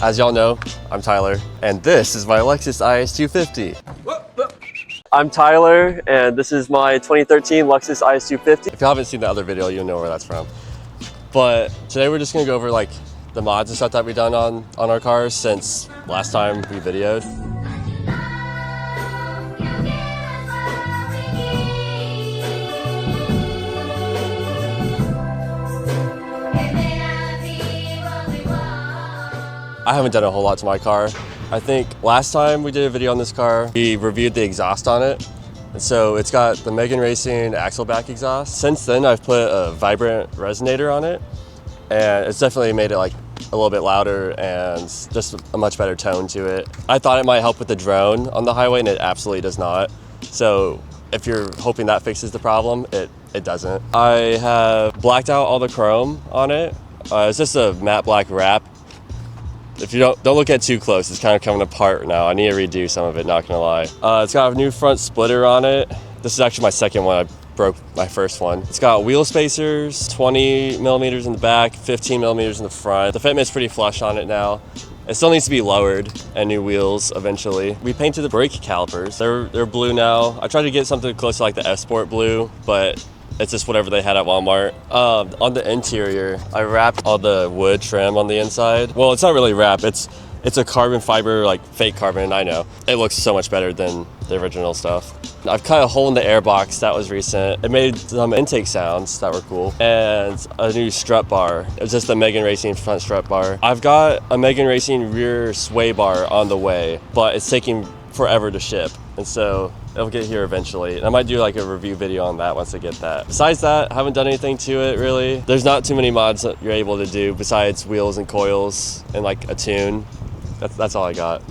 As y'all know, I'm Tyler, and this is my Lexus IS250. I'm Tyler, and this is my 2013 Lexus IS250. If you haven't seen the other video, you'll know where that's from. But today we're just gonna go over like the mods and stuff that we've done on our cars since last time we videoed. I haven't done a whole lot to my car. I think last time we did a video on this car, we reviewed the exhaust on it. And so it's got the Megan Racing axle back exhaust. Since then, I've put a vibrant resonator on it, and it's definitely made it like a little bit louder and just a much better tone to it. I thought it might help with the drone on the highway, and it absolutely does not. So if you're hoping that fixes the problem, it doesn't. I have blacked out all the chrome on it. It's just a matte black wrap. If you don't look at too close, it's kind of coming apart now. I need to redo some of it, not gonna lie. It's got a new front splitter on it. This is actually my second one. I broke my first one. It's got wheel spacers, 20 millimeters in the back, 15 millimeters in the front. The fitment's pretty flush on it now. It still needs to be lowered and new wheels eventually. We painted the brake calipers. They're blue now. I tried to get something close to like the F-Sport blue, but it's just whatever they had at Walmart. On the interior, I wrapped all the wood trim on the inside. Well, it's not really wrap. It's a carbon fiber, like fake carbon, I know. It looks so much better than the original stuff. I've cut a hole in the airbox, that was recent. It made some intake sounds that were cool. And a new strut bar. It was just a Megan Racing front strut bar. I've got a Megan Racing rear sway bar on the way, but it's taking forever to ship. And so it'll get here eventually. And I might do like a review video on that once I get that. Besides that, I haven't done anything to it really. There's not too many mods that you're able to do besides wheels and coils and like a tune. That's all I got.